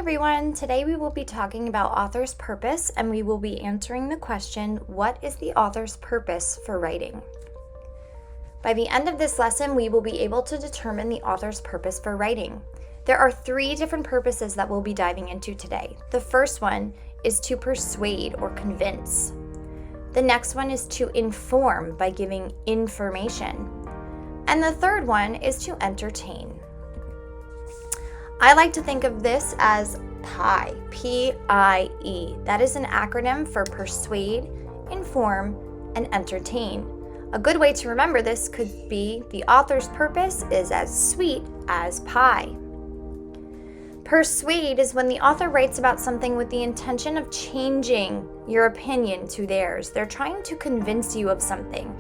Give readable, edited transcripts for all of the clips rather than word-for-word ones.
everyone, today we will be talking about author's purpose and we will be answering the question, what is the author's purpose for writing? By the end of this lesson, we will be able to determine the author's purpose for writing. There are 3 different purposes that we'll be diving into today. The first one is to persuade or convince. The next one is to inform by giving information. And the third one is to entertain. I like to think of this as PIE, P-I-E. That is an acronym for persuade, inform, and entertain. A good way to remember this could be the author's purpose is as sweet as pie. Persuade is when the author writes about something with the intention of changing your opinion to theirs. They're trying to convince you of something.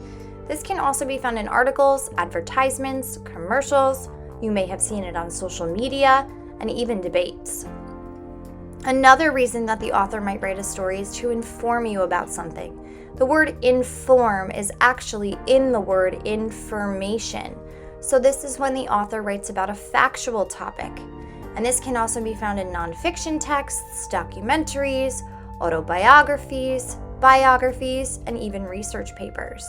This can also be found in articles, advertisements, commercials. You may have seen it on social media and even debates. Another reason that the author might write a story is to inform you about something. The word inform is actually in the word information. So this is when the author writes about a factual topic. And this can also be found in nonfiction texts, documentaries, autobiographies, biographies, and even research papers.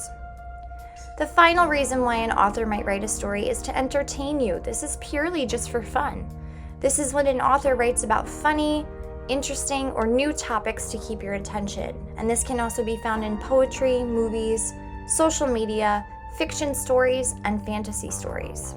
The final reason why an author might write a story is to entertain you. This is purely just for fun. This is when an author writes about funny, interesting, or new topics to keep your attention. And this can also be found in poetry, movies, social media, fiction stories, and fantasy stories.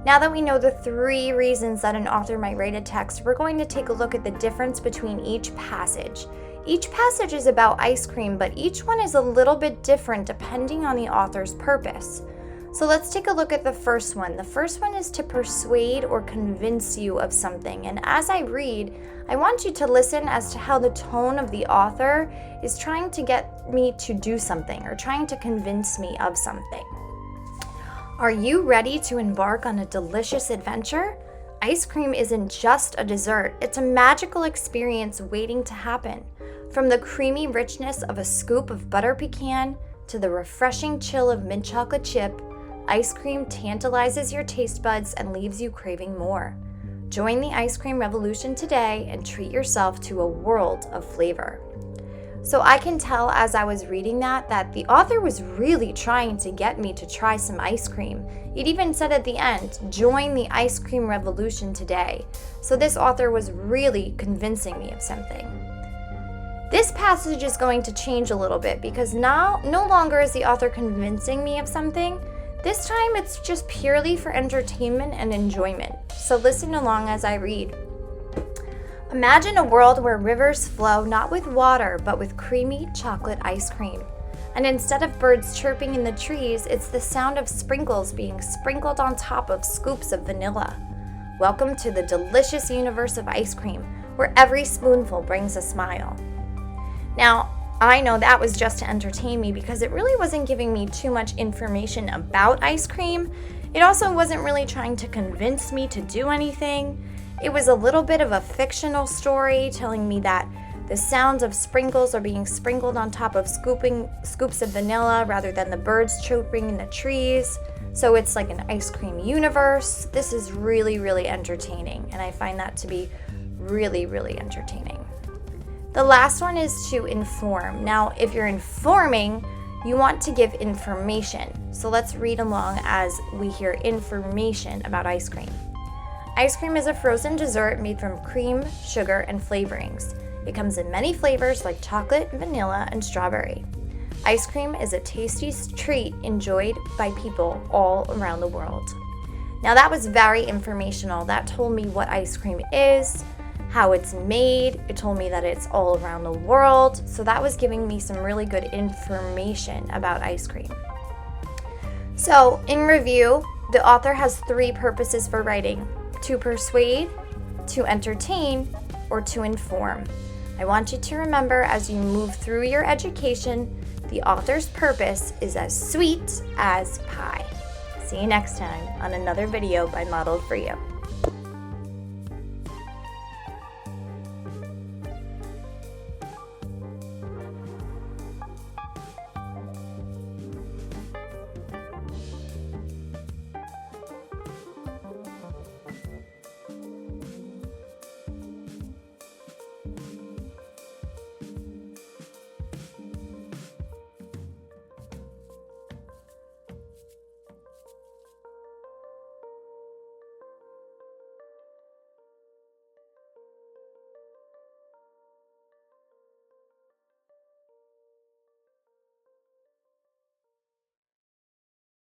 Now that we know the 3 reasons that an author might write a text, we're going to take a look at the difference between each passage. Each passage is about ice cream, but each one is a little bit different depending on the author's purpose. So let's take a look at the first one. The first one is to persuade or convince you of something. And as I read, I want you to listen as to how the tone of the author is trying to get me to do something or trying to convince me of something. Are you ready to embark on a delicious adventure? Ice cream isn't just a dessert, it's a magical experience waiting to happen. From the creamy richness of a scoop of butter pecan to the refreshing chill of mint chocolate chip, ice cream tantalizes your taste buds and leaves you craving more. Join the ice cream revolution today and treat yourself to a world of flavor. So I can tell as I was reading that the author was really trying to get me to try some ice cream. It even said at the end, join the ice cream revolution today. So this author was really convincing me of something. This passage is going to change a little bit because now no longer is the author convincing me of something. This time it's just purely for entertainment and enjoyment. So listen along as I read. Imagine a world where rivers flow not with water, but with creamy chocolate ice cream. And instead of birds chirping in the trees, it's the sound of sprinkles being sprinkled on top of scoops of vanilla. Welcome to the delicious universe of ice cream, where every spoonful brings a smile. Now, I know that was just to entertain me because it really wasn't giving me too much information about ice cream. It also wasn't really trying to convince me to do anything. It was a little bit of a fictional story telling me that the sounds of sprinkles are being sprinkled on top of scoops of vanilla rather than the birds chirping in the trees. So it's like an ice cream universe. This is really, really entertaining, and I find that to be really, really entertaining. The last one is to inform. Now, if you're informing, you want to give information. So let's read along as we hear information about ice cream. Ice cream is a frozen dessert made from cream, sugar, and flavorings. It comes in many flavors like chocolate, vanilla, and strawberry. Ice cream is a tasty treat enjoyed by people all around the world. Now that was very informational. That told me what ice cream is, how it's made. It told me that it's all around the world. So that was giving me some really good information about ice cream. So in review, the author has 3 purposes for writing: to persuade, to entertain, or to inform. I want you to remember as you move through your education, the author's purpose is as sweet as pie. See you next time on another video by Modeled for You.